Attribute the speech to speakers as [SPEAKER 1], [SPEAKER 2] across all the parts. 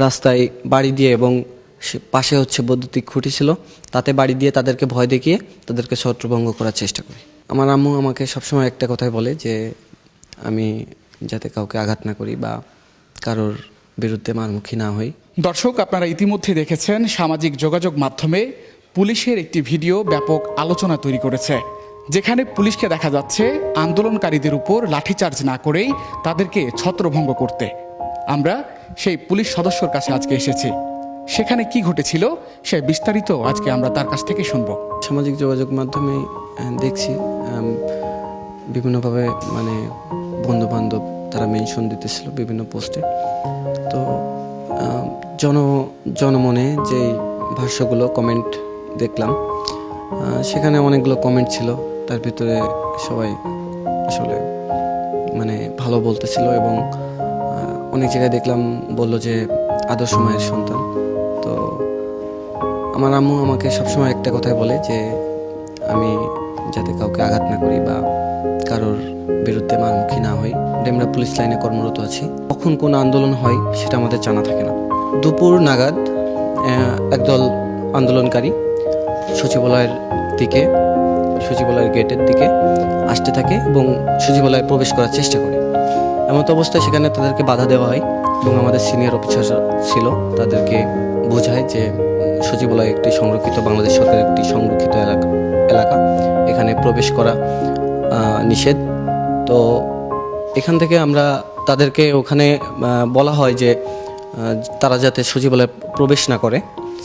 [SPEAKER 1] রাস্তায় বাড়ি দিয়ে এবং পাশে হচ্ছে বৈদ্যুতিক খুঁটি ছিল, তাতে বাড়ি দিয়ে তাদেরকে ভয় দেখিয়ে তাদেরকে ছত্রভঙ্গ করার চেষ্টা করি। আমার আম্মু আমাকে সবসময় একটা কথাই বলে যে আমি যাতে কাউকে আঘাত না করি বা কারোর বিরুদ্ধে মারমুখী না হই।
[SPEAKER 2] দর্শক, আপনারা ইতিমধ্যে দেখেছেন সামাজিক যোগাযোগ মাধ্যমে পুলিশের একটি ভিডিও ব্যাপক আলোচনা তৈরি করেছে, যেখানে পুলিশকে দেখা যাচ্ছে আন্দোলনকারীদের উপর লাঠিচার্জ না করেই তাদেরকে ছত্রভঙ্গ করতে। আমরা সেই পুলিশ সদস্যর কাছে আজকে এসেছি। সেখানে কি ঘটেছিল সে বিস্তারিত আজকে আমরা তার কাছ থেকে শুনবো।
[SPEAKER 1] সামাজিক যোগাযোগ মাধ্যমে দেখছি বিভিন্নভাবে বন্ধু বান্ধব তারা মেনশন দিতেছিল বিভিন্ন পোস্টে। তো জনমনে যে ভাষ্যগুলো কমেন্ট দেখলাম, সেখানে অনেকগুলো কমেন্ট ছিল। তার ভিতরে সবাই আসলে ভালো বলতেছিল এবং অনেক জায়গায় দেখলাম বলল যে আদর্শ মায়ের সন্তান। তো আমার আম্মু আমাকে সবসময় একটা কথাই বলে যে আমি যাতে কাউকে আঘাত না করি বা কারোর বিরুদ্ধে মারমুখী না হই। আমরা পুলিশ লাইনে কর্মরত আছি, কখন কোন আন্দোলন হয় সেটা আমাদের জানা থাকে না। দুপুর নাগাদ একদল আন্দোলনকারী সচিবালয়ের গেটের দিকে আসতে থাকে এবং সচিবালয়ে প্রবেশ করার চেষ্টা করে। এমন অবস্থায় সেখানে তাদেরকে বাধা দেওয়া হয় এবং আমাদের সিনিয়র অফিসার ছিল, তাদেরকে বোঝায় যে সচিবালয় একটি সংরক্ষিত, বাংলাদেশ সরকারের একটি সংরক্ষিত এলাকা, এখানে প্রবেশ করা নিষেধ। তো এখান থেকে আমরা তাদেরকে ওখানে বলা হয় যে তারা যাতে সচিবালয়ে প্রবেশ না করে।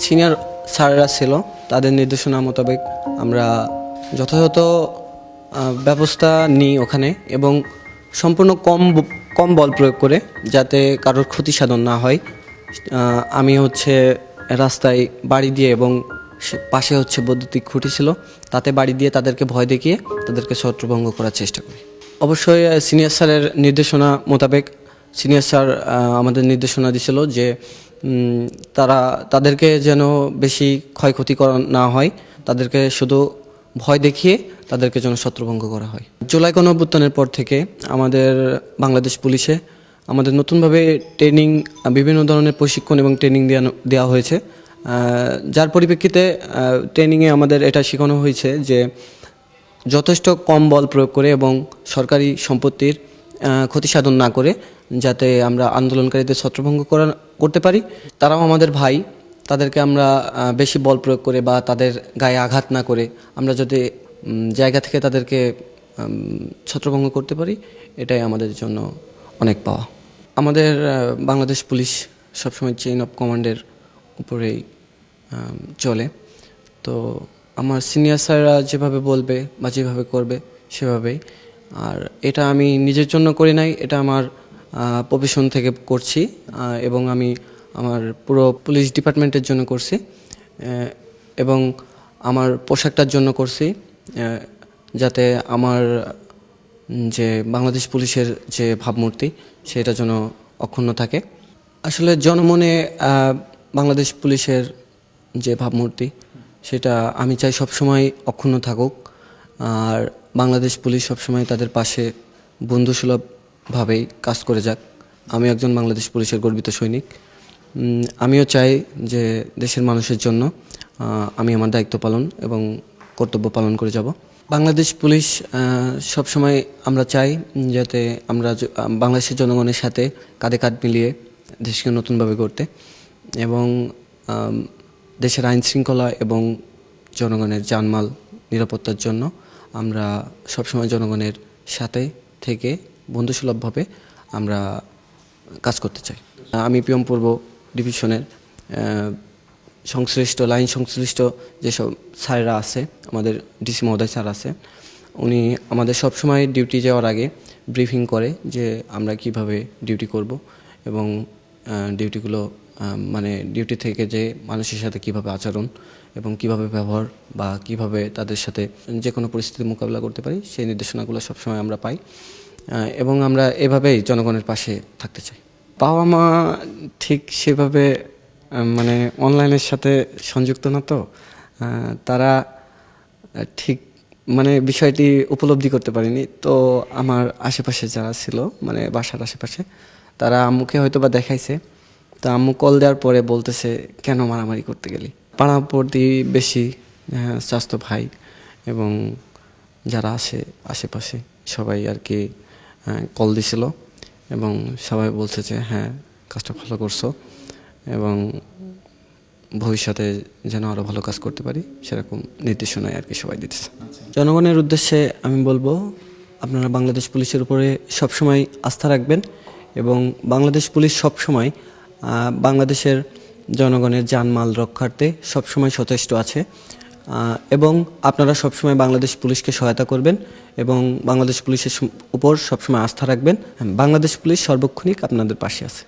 [SPEAKER 1] সিনিয়র স্যাররা ছিল, তাদের নির্দেশনা মোতাবেক আমরা যথাযথ ব্যবস্থা নিই ওখানে এবং সম্পূর্ণ কম বল প্রয়োগ করে যাতে কারোর ক্ষতি সাধন না হয়। আমি রাস্তায় বাড়ি দিয়ে এবং পাশে বৈদ্যুতিক খুঁটি ছিল, তাতে বাড়ি দিয়ে তাদেরকে ভয় দেখিয়ে তাদেরকে ছত্রভঙ্গ করার চেষ্টা করি। অবশ্যই সিনিয়র স্যারের নির্দেশনা মোতাবেক সিনিয়র স্যার আমাদের নির্দেশনা দিয়েছিল যে তাদেরকে যেন বেশি ক্ষয়ক্ষতি করা না হয়, তাদেরকে শুধু ভয় দেখিয়ে তাদেরকে যেন ছত্রভঙ্গ করা হয়। জুলাই গণঅভ্যুত্থানের পর থেকে আমাদের বাংলাদেশ পুলিশে আমাদের নতুনভাবে ট্রেনিং, বিভিন্ন ধরনের প্রশিক্ষণ এবং ট্রেনিং দেওয়া হয়েছে, যার পরিপ্রেক্ষিতে ট্রেনিংয়ে আমাদের এটা শেখানো হয়েছে যে যথেষ্ট কম বল প্রয়োগ করে এবং সরকারি সম্পত্তির ক্ষতি সাধন না করে যাতে আমরা আন্দোলনকারীদের ছত্রভঙ্গ করতে পারি। তারাও আমাদের ভাই, তাদেরকে আমরা বেশি বল প্রয়োগ করে বা তাদের গায়ে আঘাত না করে আমরা যদি জায়গা থেকে তাদেরকে ছত্রভঙ্গ করতে পারি, এটাই আমাদের জন্য অনেক পাওয়া। আমাদের বাংলাদেশ পুলিশ সবসময় চেইন অফ কমান্ডের উপরেই চলে। তো আমার সিনিয়র স্যাররা যেভাবে বলবে বা যেভাবে করবে সেভাবেই। আর এটা আমি নিজের জন্য করি নাই, এটা আমার প্রফেশন থেকে করছি এবং আমি আমার পুরো পুলিশ ডিপার্টমেন্টের জন্য করছি এবং আমার পোশাকটার জন্য করছি, যাতে আমার যে বাংলাদেশ পুলিশের যে ভাবমূর্তি সেটা যেন অক্ষুণ্ণ থাকে। আসলে জনমনে বাংলাদেশ পুলিশের যে ভাবমূর্তি সেটা আমি চাই সবসময় অক্ষুণ্ণ থাকুক। আর বাংলাদেশ পুলিশ সবসময় তাদের পাশে বন্ধুসুলভভাবেই কাজ করে যাক। আমি একজন বাংলাদেশ পুলিশের গর্বিত সৈনিক। আমিও চাই যে দেশের মানুষের জন্য আমি আমার দায়িত্ব পালন এবং কর্তব্য পালন করে যাব। বাংলাদেশ পুলিশ সবসময় আমরা চাই যাতে আমরা বাংলাদেশের জনগণের সাথে কাঁধে কাঁধ মিলিয়ে দেশকে নতুনভাবে গড়তে এবং দেশের আইন শৃঙ্খলা এবং জনগণের জানমাল নিরাপত্তার জন্য আমরা সবসময় জনগণের সাথে থেকে বন্ধুসুলভভাবে আমরা কাজ করতে চাই। আমি পিএম পূর্ব ডিভিশনের লাইন সংশ্লিষ্ট যেসব স্যাররা আছে, আমাদের ডিসি মহোদয় স্যার আছে, উনি আমাদের সবসময় ডিউটি যাওয়ার আগে ব্রিফিং করে যে আমরা কিভাবে ডিউটি করব এবং ডিউটিগুলো ডিউটি থেকে যে মানুষের সাথে কিভাবে আচরণ এবং কিভাবে ব্যবহার বা কিভাবে তাদের সাথে যে কোনো পরিস্থিতি মোকাবিলা করতে পারি, সেই নির্দেশনাগুলো সবসময় আমরা পাই এবং আমরা এভাবেই জনগণের পাশে থাকতে চাই। বাবা মা ঠিক সেভাবে অনলাইনের সাথে সংযুক্ত না, তো তারা ঠিক বিষয়টি উপলব্ধি করতে পারেনি। তো আমার আশেপাশে যারা ছিল বাসার আশেপাশে, তারা আম্মুকে হয়তো বা দেখাইছে, তো আম্মু কল দেওয়ার পরে বলতেছে কেন মারামারি করতে গেলি। পাড়া প্রতিবেশী, স্বাস্থ্য ভাই এবং যারা আশেপাশে সবাই আর কি কল দিছিল এবং সবাই বলছে যে হ্যাঁ কাজটা ভালো করছো এবং ভবিষ্যতে যেন আরও ভালো কাজ করতে পারি সেরকম নির্দেশনায় আর কি সবাই দিতেছে। জনগণের উদ্দেশ্যে আমি বলবো আপনারা বাংলাদেশ পুলিশের উপরে সবসময় আস্থা রাখবেন এবং বাংলাদেশ পুলিশ সবসময় বাংলাদেশের জনগণের জানমাল রক্ষার্থে সবসময় সচেষ্ট আছে এবং আপনারা সবসময় বাংলাদেশ পুলিশকে সহায়তা করবেন এবং বাংলাদেশ পুলিশের উপর সবসময় আস্থা রাখবেন। বাংলাদেশ পুলিশ সর্বক্ষণিক আপনাদের পাশে আছে।